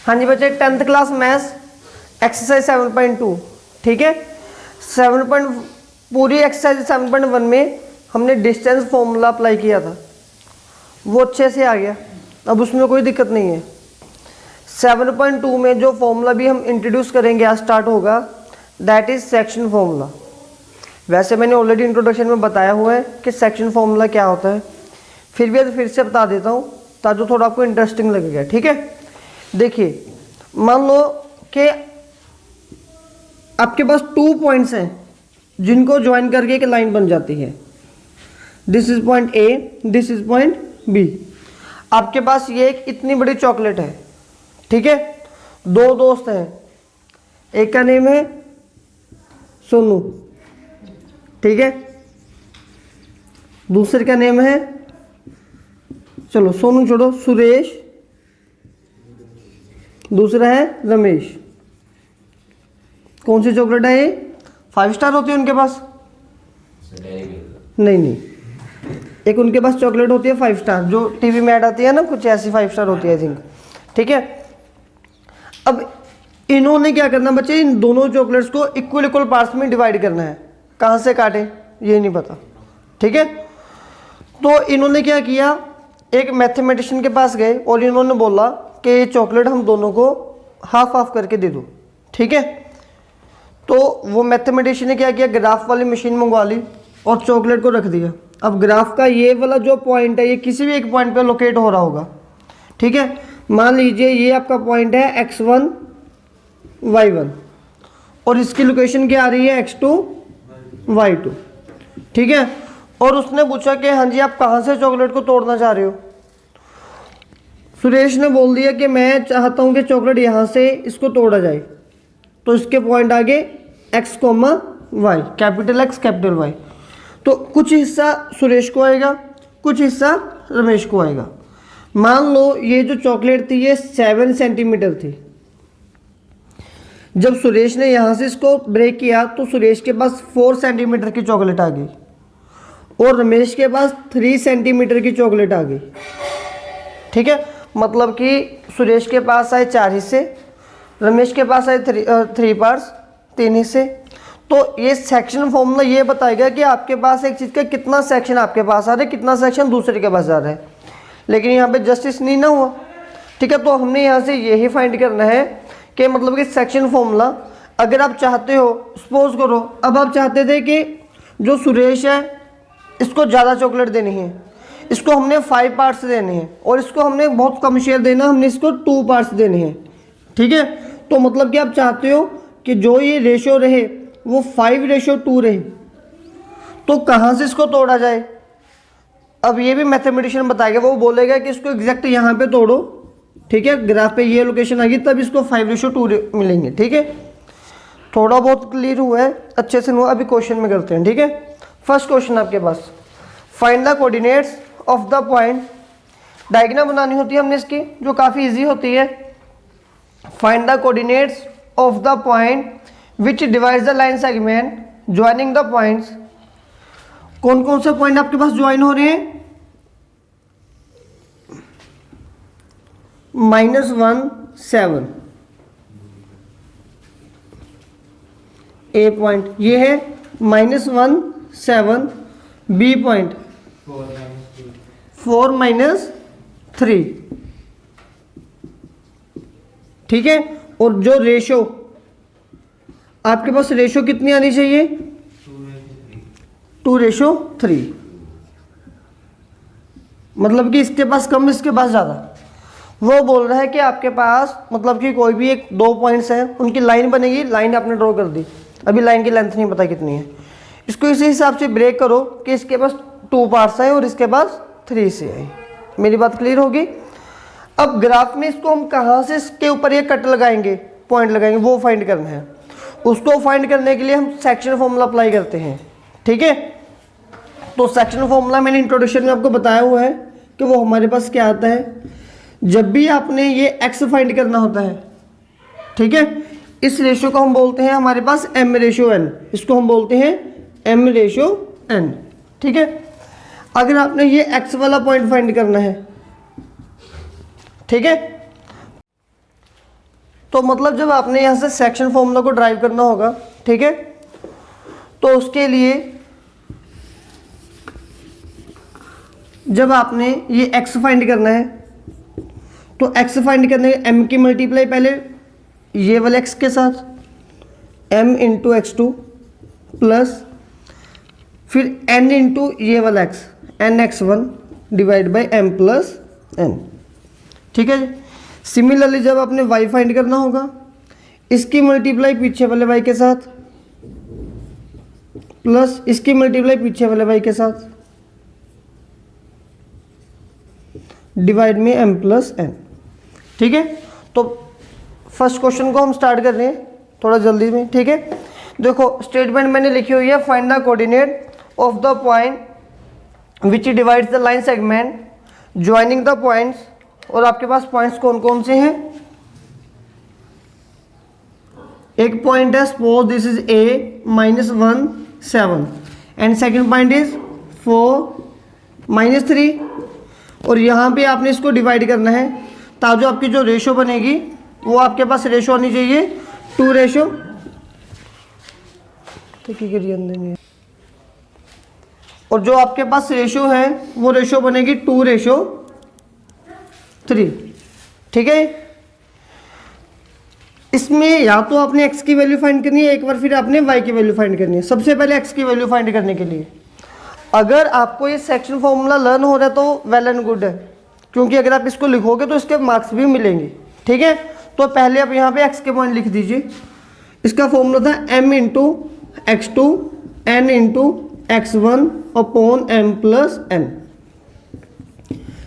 हाँ जी बच्चे, 10th class maths exercise 7.2, ठीक है। 7 पूरी एक्सरसाइज 7.1 में हमने डिस्टेंस फॉर्मूला अप्लाई किया था, वो अच्छे से आ गया, अब उसमें कोई दिक्कत नहीं है। 7.2 में जो फॉर्मूला भी हम इंट्रोड्यूस करेंगे, आज स्टार्ट होगा, दैट इज सेक्शन फॉर्मूला। वैसे मैंने ऑलरेडी इंट्रोडक्शन में बताया हुआ है कि सेक्शन फॉर्मूला क्या होता है, फिर भी फिर से बता देता हूँ ताकि थोड़ा आपको इंटरेस्टिंग लगेगा, ठीक है। देखिए, मान लो कि आपके पास 2 पॉइंट्स हैं जिनको ज्वाइन करके एक लाइन बन जाती है। This is point A, this is point B. आपके पास ये एक इतनी बड़ी चॉकलेट है, ठीक है। 2 दोस्त हैं, एक का नेम है सोनू, ठीक है, दूसरे का नेम है, चलो सोनू छोड़ो, सुरेश, दूसरा है रमेश। कौन सी चॉकलेट है ये? 5 स्टार होती है उनके पास? नहीं, एक उनके पास चॉकलेट होती है 5 स्टार, जो टीवी में ऐड आती है ना, कुछ ऐसी 5 स्टार होती है आई थिंक, ठीक है। अब इन्होंने क्या करना बच्चे, इन दोनों चॉकलेट्स को इक्वल पार्ट्स में डिवाइड करना है। कहाँ से काटे ये नहीं पता, ठीक है। तो इन्होंने क्या किया, एक मैथमेटिशियन के पास गए और इन्होंने बोला कि ये चॉकलेट हम दोनों को हाफ हाफ करके दे दो, ठीक है। तो वो मैथमेटिशियन ने क्या किया, ग्राफ वाली मशीन मंगवा ली और चॉकलेट को रख दिया। अब ग्राफ का ये वाला जो पॉइंट है, ये किसी भी एक पॉइंट पे लोकेट हो रहा होगा, ठीक है। मान लीजिए ये आपका पॉइंट है x1 y1 और इसकी लोकेशन क्या आ रही है, x2 y2, ठीक है। और उसने पूछा कि हाँ जी आप कहाँ से चॉकलेट को तोड़ना चाह रहे हो। सुरेश ने बोल दिया कि मैं चाहता हूँ कि चॉकलेट यहाँ से इसको तोड़ा जाए, तो इसके पॉइंट आगे x, y, capital X capital Y। तो कुछ हिस्सा सुरेश को आएगा, कुछ हिस्सा रमेश को आएगा। मान लो ये जो चॉकलेट थी ये 7 सेंटीमीटर थी। जब सुरेश ने यहाँ से इसको ब्रेक किया तो सुरेश के पास 4 सेंटीमीटर की चॉकलेट आ गई और रमेश के पास 3 सेंटीमीटर की चॉकलेट आ गई, ठीक है। मतलब कि सुरेश के पास आए 4 हिस्से, रमेश के पास आए 3 पार्ट्स, 3 हिस्से। तो ये सेक्शन फॉर्मूला ये बताएगा कि आपके पास एक चीज़ का कितना सेक्शन आपके पास आ रहा है, कितना सेक्शन दूसरे के पास आ रहा है। लेकिन यहाँ पे जस्टिस नहीं ना हुआ, ठीक है। तो हमने यहाँ से यही फाइंड करना है कि मतलब कि सेक्शन फॉर्मूला, अगर आप चाहते हो, सपोज करो अब आप चाहते थे कि जो सुरेश है इसको ज़्यादा चॉकलेट देनी है, इसको हमने 5 पार्ट्स देने हैं और इसको हमने बहुत कम शेयर देना, हमने इसको 2 पार्ट्स देने हैं, ठीक है। तो मतलब कि आप चाहते हो कि जो ये रेशो रहे वो 5:2 रहे, तो कहाँ से इसको तोड़ा जाए। अब ये भी मैथमेटिशियन बताएगा, वो बोलेगा कि इसको एग्जैक्ट यहाँ पे तोड़ो, ठीक है, ग्राफ पे ये लोकेशन आ गई तब इसको 5:2 मिलेंगे, ठीक है। थोड़ा बहुत क्लियर हुआ है, अच्छे से हुआ। अभी क्वेश्चन में करते हैं, ठीक है। फर्स्ट क्वेश्चन आपके पास, find the coordinates of the point. Diagram बनानी होती है हमने इसकी, जो काफ़ी इजी होती है। Find the coordinates of the point which divides the line segment joining the points. कौन कौन से पॉइंट आपके पास ज्वाइन हो रहे हैं, -1 7 ए पॉइंट ये है, -1 7 बी पॉइंट 4 - 3, ठीक है। और जो रेशो आपके पास, रेशो कितनी आनी चाहिए, 2:3, मतलब कि इसके पास कम इसके पास ज़्यादा। वो बोल रहा है कि आपके पास मतलब कि कोई भी 2 पॉइंट्स हैं, उनकी लाइन बनेगी, लाइन आपने ड्रॉ कर दी, अभी लाइन की लेंथ नहीं पता कितनी है, इसको इसी हिसाब से ब्रेक करो कि इसके पास 2 पार्ट्स आए और इसके पास 3 से आए। मेरी बात क्लियर होगी। अब ग्राफ में इसको हम कहाँ से इसके ऊपर ये कट लगाएंगे, पॉइंट लगाएंगे, वो फाइंड करना है। उसको फाइंड करने के लिए हम सेक्शन फॉर्मूला अप्लाई करते हैं, ठीक है। तो सेक्शन फॉर्मूला मैंने इंट्रोडक्शन में आपको बताया हुआ है कि वो हमारे पास क्या आता है। जब भी आपने ये एक्स फाइंड करना होता है, ठीक है, इस रेशो को हम बोलते हैं हमारे पास m/n, इसको हम बोलते हैं m/n, ठीक है। अगर आपने ये x वाला पॉइंट फाइंड करना है, ठीक है, तो मतलब जब आपने यहाँ से सेक्शन फॉर्मूला को ड्राइव करना होगा, ठीक है, तो उसके लिए जब आपने ये x फाइंड करना है, तो x फाइंड करने m की मल्टीप्लाई पहले ये वाले x के साथ m इंटू x2 प्लस फिर n इंटू ये वाला x nx1 divide by m plus n, ठीक है। सिमिलरली जब आपने y फाइंड करना होगा, इसकी मल्टीप्लाई पीछे वाले y के साथ प्लस इसकी मल्टीप्लाई पीछे वाले y के साथ डिवाइड में m प्लस n, ठीक है। तो फर्स्ट क्वेश्चन को हम स्टार्ट कर रहे हैं थोड़ा जल्दी में, ठीक है। देखो स्टेटमेंट मैंने लिखी हुई है, find the coordinate of the point which divides the line segment joining the points, और आपके पास पॉइंट्स कौन कौन से हैं। एक पॉइंट है suppose this is a -1 7 and second point is 4 -3, और यहाँ पे आपने इसको डिवाइड करना है ताकि आपकी जो रेशो बनेगी वो आपके पास रेशो होनी चाहिए 2 रेशो, और जो आपके पास रेशो है वो रेशो बनेगी 2:3, ठीक है। इसमें या तो आपने x की वैल्यू फाइंड करनी है, एक बार फिर आपने y की वैल्यू फाइंड करनी है। सबसे पहले x की वैल्यू फाइंड करने के लिए अगर आपको ये सेक्शन फॉर्मूला लर्न हो रहा है तो वेल एंड गुड है, क्योंकि अगर आप इसको लिखोगे तो इसके मार्क्स भी मिलेंगे, ठीक है। तो पहले आप यहाँ पे x के पॉइंट लिख दीजिए। इसका फॉर्मूला था m into x2 n into x1 upon m plus n।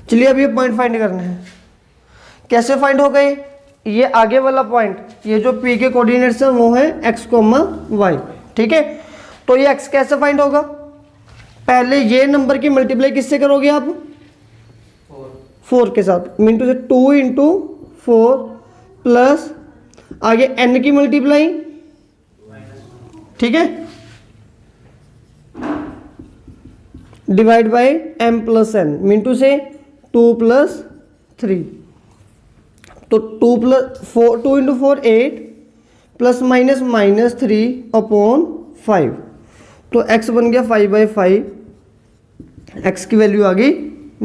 चलिए अब ये पॉइंट फाइंड करना है। कैसे फाइंड हो गए, ये आगे वाला पॉइंट, ये जो p के कोऑर्डिनेट्स है वो है x, y, ठीक है। तो ये x कैसे फाइंड होगा, पहले ये नंबर की मल्टीप्लाई किससे करोगे आप, 4 के साथ, मिनटू से 2 इंटू 4 प्लस आगे n की मल्टीप्लाई, ठीक है, divide by m plus n, मिनटू से 2 प्लस 3, तो 2 इंटू 4 8 प्लस माइनस -3 अपॉन 5, तो x बन गया 5/5, x की वैल्यू आ गई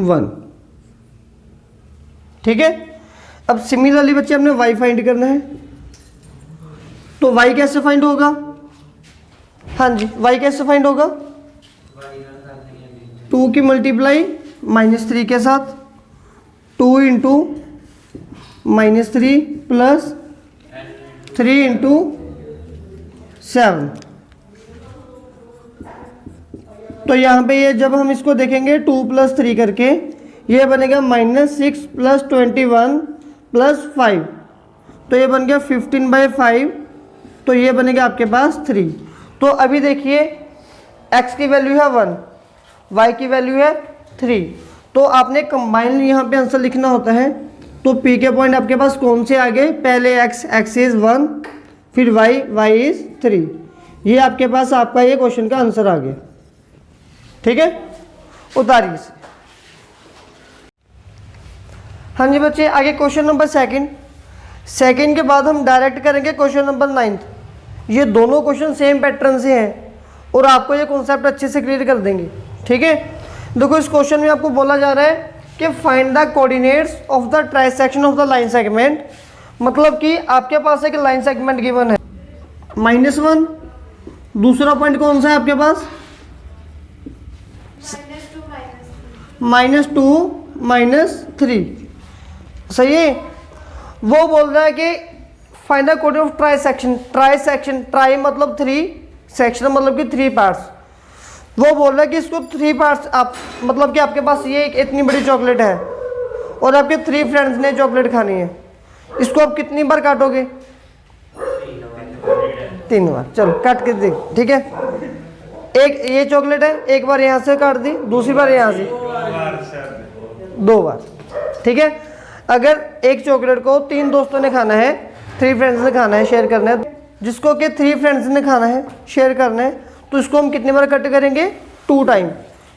1, ठीक है। अब सिमिलरली बच्चे हमने y फाइंड करना है, तो y कैसे फाइंड होगा, हाँ जी y कैसे फाइंड होगा, 2 की मल्टीप्लाई -3 के साथ 2 इंटू -3 प्लस 3 इंटू 7, तो यहाँ पे ये जब हम इसको देखेंगे 2 + 3 करके ये बनेगा -6 + 21 + 5, तो ये बन गया 15/5, तो ये बनेगा आपके पास 3। तो अभी देखिए x की वैल्यू है 1, y की वैल्यू है 3, तो आपने कंबाइन यहाँ पे आंसर लिखना होता है। तो p के पॉइंट आपके पास कौन से आ गए, पहले x इज 1, फिर y इज 3, ये आपके पास आपका ये क्वेश्चन का आंसर आ गया, ठीक है। उतारिए इसे। हाँ जी बच्चे, आगे क्वेश्चन नंबर सेकंड के बाद हम डायरेक्ट करेंगे क्वेश्चन नंबर 9। ये दोनों क्वेश्चन सेम पैटर्न से हैं और आपको ये कॉन्सेप्ट अच्छे से क्लियर कर देंगे, ठीक है। देखो इस क्वेश्चन में आपको बोला जा रहा है कि find the coordinates of the trisection of the line segment, मतलब कि आपके पास एक लाइन सेगमेंट गिवन है -1, दूसरा पॉइंट कौन सा है आपके पास, -2 -3, सही है। वो बोल रहा है कि find the coordinate of trisection, try मतलब 3, सेक्शन मतलब कि 3 पार्ट्स। वो बोल रहा है कि इसको 3 पार्ट्स आप, मतलब कि आपके पास ये एक इतनी बड़ी चॉकलेट है और आपके 3 फ्रेंड्स ने चॉकलेट खानी है, इसको आप कितनी बार काटोगे, 3 बार। चलो काट के देख, ठीक है। एक ये चॉकलेट है, एक बार यहाँ से काट दी, दूसरी बार यहाँ से 2 बार, ठीक है। अगर एक चॉकलेट को 3 दोस्तों ने खाना है, 3 फ्रेंड्स ने खाना है, शेयर करना है, जिसको कि 3 फ्रेंड्स ने खाना है, शेयर करना है, तो इसको हम कितनी बार कट करेंगे, 2 टाइम,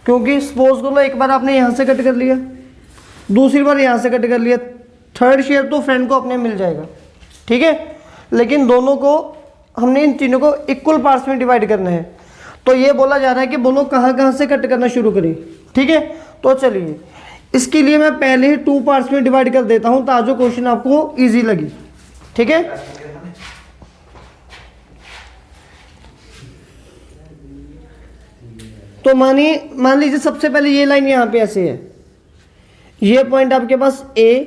क्योंकि सपोज करो एक बार आपने यहाँ से कट कर लिया, दूसरी बार यहाँ से कट कर लिया, थर्ड शेयर तो फ्रेंड को अपने मिल जाएगा, ठीक है, लेकिन दोनों को हमने इन तीनों को इक्वल पार्ट्स में डिवाइड करना है। तो ये बोला जा रहा है कि बोलो कहाँ कहाँ से कट करना शुरू करें। ठीक है, तो चलिए इसके लिए मैं पहले ही 2 पार्ट्स में डिवाइड कर देता हूँ ताकि क्वेश्चन आपको इजी लगे। ठीक है, तो मान लीजिए सबसे पहले ये लाइन यहाँ पे ऐसे है, ये पॉइंट आपके पास A,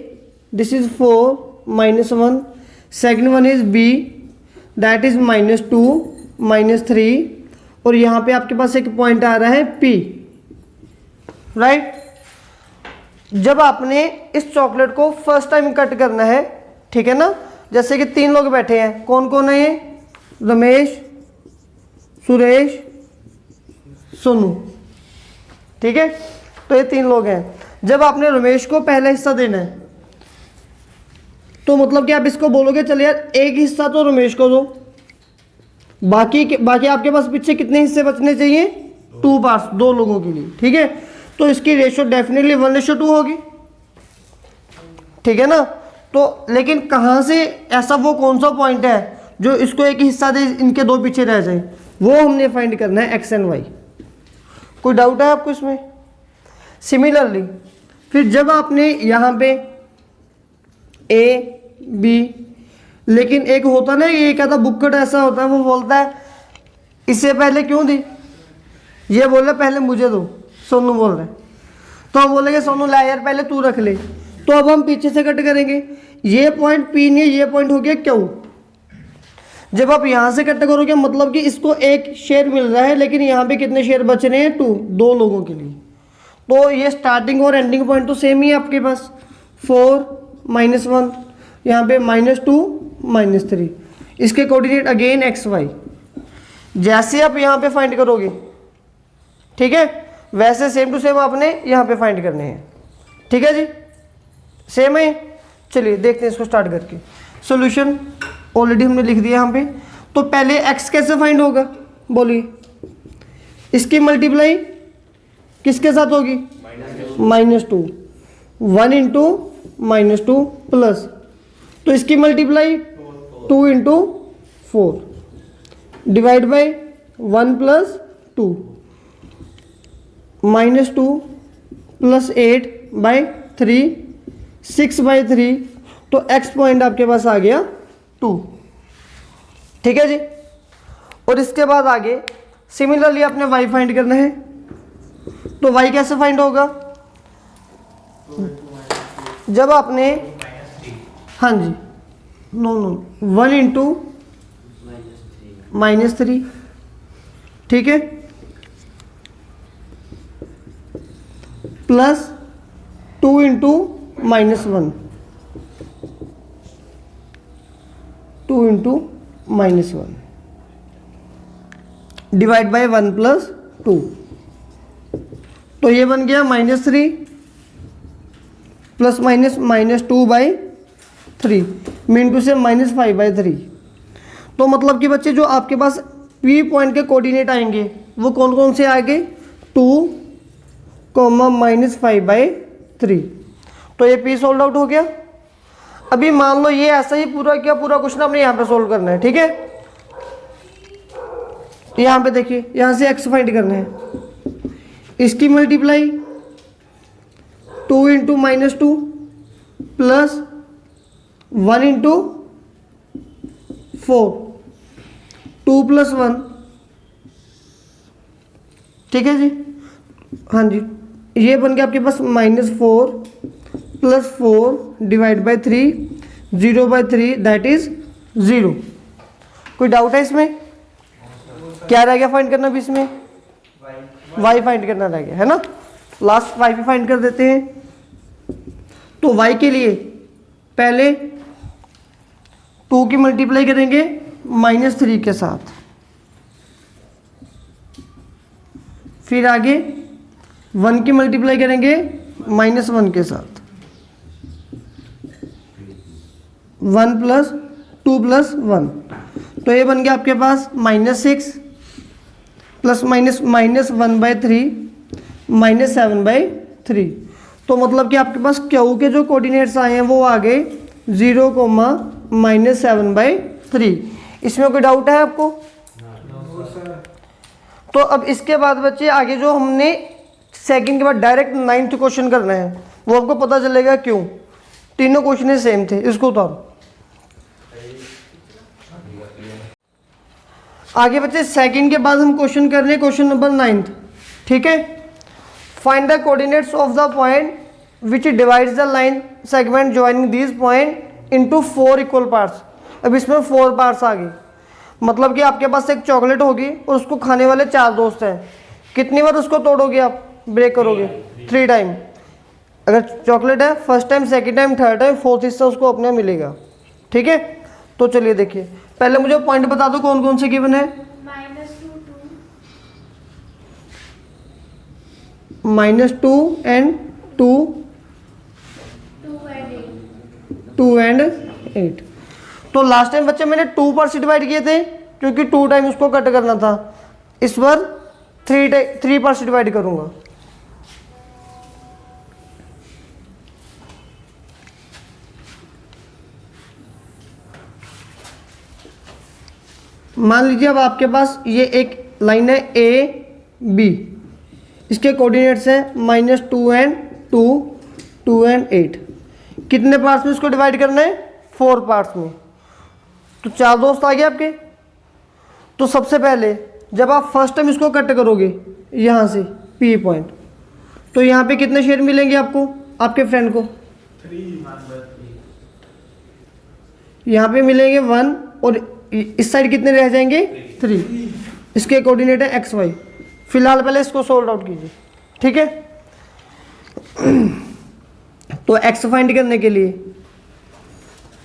this is 4 -1, second one is B, that is -2 -3, और यहाँ पे आपके पास एक पॉइंट आ रहा है P, राइट। जब आपने इस चॉकलेट को फर्स्ट टाइम कट करना है, ठीक है ना, जैसे कि 3 लोग बैठे हैं, कौन कौन है ये, रमेश, सुरेश, सोनू, ठीक है, तो ये 3 लोग हैं। जब आपने रमेश को पहला हिस्सा देना है तो मतलब कि आप इसको बोलोगे चल यार एक हिस्सा तो रमेश को दो, बाकी आपके पास पीछे कितने हिस्से बचने चाहिए, 2 पार्ट्स, 2 लोगों के लिए। ठीक है, तो इसकी रेशो डेफिनेटली 1:2 होगी। ठीक है ना, तो लेकिन कहाँ से ऐसा वो कौन सा पॉइंट है जो इसको एक हिस्सा दे, इनके 2 पीछे रह जाए, वो हमने फाइंड करना है x एंड y। कोई डाउट है आपको इसमें? सिमिलरली फिर जब आपने यहाँ पे A B, लेकिन एक होता ना, एक आधा बुक्कड़ ऐसा होता है, वो बोलता है इससे पहले क्यों दी, ये बोल रहा पहले मुझे दो, सोनू बोल रहा है, तो हम बोलेंगे सोनू ला यार पहले तू रख ले, तो अब हम पीछे से कट करेंगे। ये पॉइंट P नहीं, ये पॉइंट हो गया Q। जब आप यहाँ से कट करोगे मतलब कि इसको एक शेयर मिल रहा है, लेकिन यहाँ पे कितने शेयर बच रहे हैं, 2 लोगों के लिए। तो ये स्टार्टिंग और एंडिंग पॉइंट तो सेम ही है आपके पास, 4 -1, यहाँ पे -2 -3, इसके कोऑर्डिनेट अगेन x y। जैसे आप यहाँ पे फाइंड करोगे, ठीक है, वैसे सेम टू सेम आपने यहाँ पे फाइंड करने हैं। ठीक है जी, सेम है। चलिए देखते हैं इसको स्टार्ट करके। सॉल्यूशन ऑलरेडी हमने लिख दिया यहाँ पे। तो पहले x कैसे फाइंड होगा बोलिए, इसकी मल्टीप्लाई किसके साथ होगी, -2, 1 इंटू -2 प्लस, तो इसकी मल्टीप्लाई 2 इंटू 4 डिवाइड बाई 1 + 2, -2 + 8/3, 6/3, तो x पॉइंट आपके पास आ गया 2। ठीक है जी, और इसके बाद आगे सिमिलरली आपने y फाइंड करना है। तो y कैसे फाइंड होगा, जब आपने, हाँ जी, नो 1 इंटू -3, ठीक है, plus 2 into -1, 2 into -1 divide by 1 + 2, तो ये बन गया -3 प्लस माइनस -2/3, मिनटू से -5/3। तो मतलब कि बच्चे जो आपके पास P पॉइंट के कोऑर्डिनेट आएंगे वो कौन कौन से आएंगे, 2, -5/3। तो ये P सोल्व आउट हो गया। अभी मान लो ये ऐसा ही पूरा क्वेश्चन आपने यहाँ पे सोल्व करना है। ठीक है, यहाँ पे देखिए, यहाँ से x फाइंड करना है, इसकी मल्टीप्लाई 2 इंटू -2 प्लस 1 इंटू 4, 2 + 1, ठीक है जी, हाँ जी, ये बन गया आपके पास -4 + 4 डिवाइड बाई 3, 0/3, दैट इज 0। कोई डाउट है इसमें? क्या रह गया फाइंड करना भी इसमें, y फाइंड करना रह गया है ना। लास्ट y भी फाइंड कर देते हैं। तो y के लिए पहले 2 की मल्टीप्लाई करेंगे -3 के साथ, फिर आगे 1 की मल्टीप्लाई करेंगे -1 के साथ, 1 + 2 + 1, तो ये बन गया आपके पास -6 प्लस माइनस -1/3 -7/3। तो मतलब कि आपके पास क्यू के जो कोऑर्डिनेट्स आए हैं वो आ गए 0, -7/3। इसमें कोई डाउट है आपको? तो अब इसके बाद बच्चे आगे जो हमने सेकंड के बाद डायरेक्ट 9th क्वेश्चन करना है वो आपको पता चलेगा क्यों। तीनों क्वेश्चन सेम थे, इसको उतारो। आगे बच्चे सेकंड के बाद हम क्वेश्चन कर रहे हैं क्वेश्चन नंबर 9th। ठीक है, find the coordinates of the point which divides the line segment joining these point into 4 equal parts. अब इसमें 4 पार्ट्स आ गए, मतलब कि आपके पास एक चॉकलेट होगी और उसको खाने वाले 4 दोस्त हैं। कितनी बार उसको तोड़ोगे आप, ब्रेक करोगे? 3 टाइम। अगर चॉकलेट है first time, second time, third time, fourth हिस्सा उसको अपने मिलेगा। ठीक है, तो चलिए देखिए, पहले मुझे पॉइंट बता दो कौन कौन से गिवन है। -2 एंड 2 एंड 8। तो लास्ट टाइम बच्चे मैंने 2 पार्ट से डिवाइड किए थे क्योंकि 2 टाइम उसको कट करना था। इस बार 3 पार्ट से डिवाइड करूंगा। मान लीजिए अब आपके पास ये एक लाइन है AB, इसके कोऑर्डिनेट्स हैं -2 एंड 2 एंड 8। कितने पार्ट्स में इसको डिवाइड करना है? 4 पार्ट्स में। तो 4 दोस्त आ गए आपके। तो सबसे पहले जब आप फर्स्ट टाइम इसको कट करोगे यहाँ से P पॉइंट, तो यहाँ पे कितने शेयर मिलेंगे आपको, आपके फ्रेंड को? 3। यहाँ पे मिलेंगे 1 और इस साइड कितने रह जाएंगे? 3। इसके कोऑर्डिनेट है XY। फिलहाल पहले इसको सोल्व आउट कीजिए। ठीक है, तो x फाइंड करने के लिए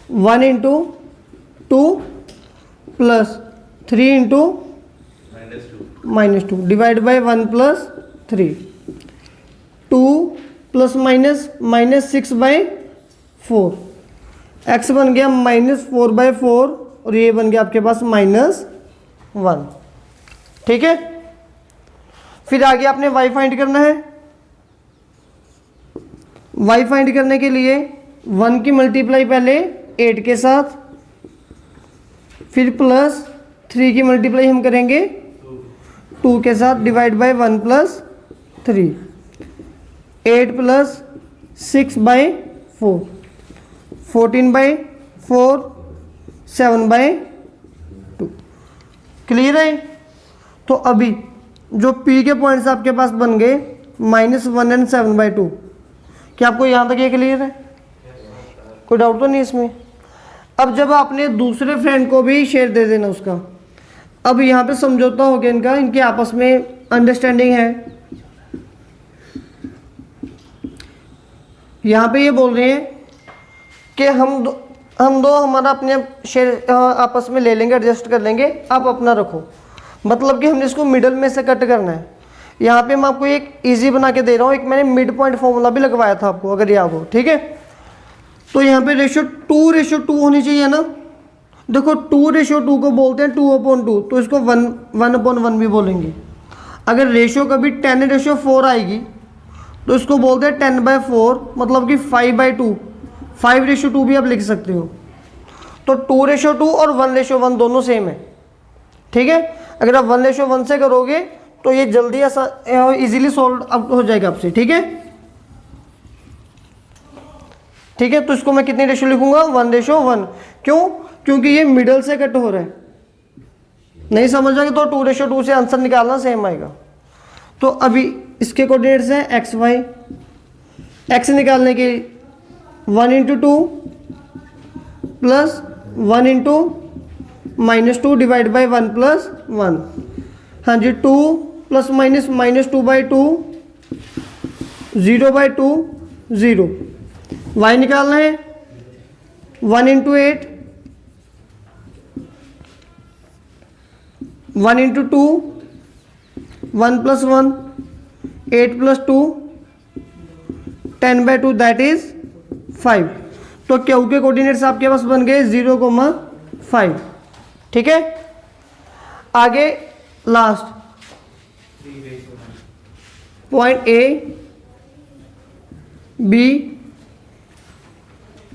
1 × 2 प्लस 3 × -2 डिवाइड बाई 1 + 3। 2 + -6/4। x बन गया -4/4 और ये बन गया आपके पास -1। ठीक है, फिर आगे आपने y फाइंड करना है। y फाइंड करने के लिए 1 की मल्टीप्लाई पहले 8 के साथ, फिर प्लस 3 की मल्टीप्लाई हम करेंगे 2 के साथ, डिवाइड बाय 1 + 3। 8 + 6/4, 14/4, 7/2। क्लियर है? तो अभी जो P के पॉइंट्स आपके पास बन गए -1 एंड 7/2। क्या आपको यहाँ तक ये क्लियर है? कोई डाउट तो नहीं इसमें? अब जब आपने दूसरे फ्रेंड को भी शेयर दे देना उसका, अब यहाँ पे समझौता हो गया इनका, इनके आपस में अंडरस्टैंडिंग है। यहाँ पे ये बोल रहे हैं कि हम दो हमारा अपने शेयर आपस में ले लेंगे, एडजस्ट कर लेंगे, आप अपना रखो। मतलब कि हमने इसको मिडल में से कट करना है। यहाँ पे मैं आपको एक इजी बना के दे रहा हूँ, एक मैंने मिड पॉइंट फॉर्मूला भी लगवाया था आपको, अगर याद हो। ठीक है, तो यहाँ पे रेशियो 2:2 होनी चाहिए ना। देखो 2:2 को बोलते हैं 2/2, तो इसको 1/1 भी बोलेंगे। अगर रेशियो कभी 10:4 आएगी तो इसको बोलते हैं 10/4, मतलब कि 5/2, 5:2 भी आप लिख सकते हो। तो 2:2 और 1:1 दोनों सेम है। ठीक है, अगर आप 1:1 से करोगे तो ये जल्दी इजीली सॉल्व आउट हो जाएगा आपसे। ठीक है, ठीक है, तो इसको मैं कितनी रेशियो लिखूंगा? 1:1। क्यों? क्योंकि ये मिडल से कट हो रहा है। नहीं समझोगे तो 2:2 से आंसर निकालना सेम आएगा। तो अभी इसके कोऑर्डिनेट्स हैं XY। x निकालने के 1 × 2 प्लस 1 × -2 डिवाइड बाई 1 + 1। हाँ जी, 2 + -2/2, 0/2, 0। y निकालना है 1 × 8, 1 × 2, 1 + 1, 8 + 2, 10/2, दैट इज 5। तो क्यू के कोऑर्डिनेट्स आपके पास बन गए 0,5। ठीक है, आगे last point A, B,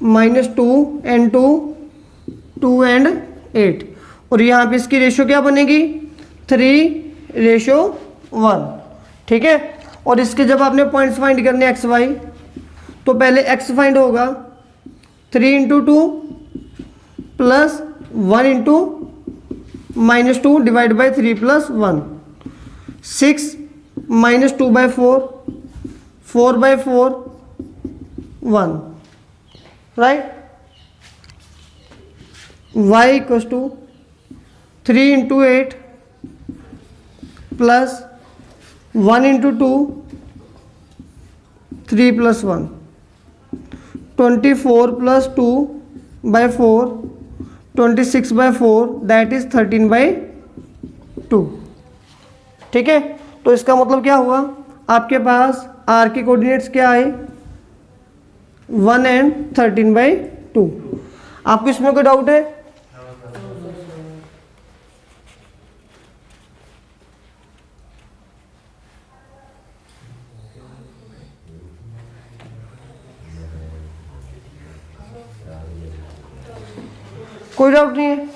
-2 and 2 2 and 8, और यहाँ पे इसकी रेशो क्या बनेगी 3:1, ठीक है। और इसके जब आपने पॉइंट्स फाइंड करने एक्स वाई, तो पहले एक्स फाइंड होगा 3 × 2 plus 1 × -2 divide by 3 + 1, 6 - 2/4, 4/4, 1, right. y = 3 × 8 plus 1 × 2, 3 + 1, 24 + 2/4, 26/4, that is 13/2, ठीक है। तो इसका मतलब क्या हुआ, आपके पास r के कोऑर्डिनेट्स क्या आए 1 एंड 13/2। आपको इसमें कोई डाउट है? कोई डाउट नहीं है?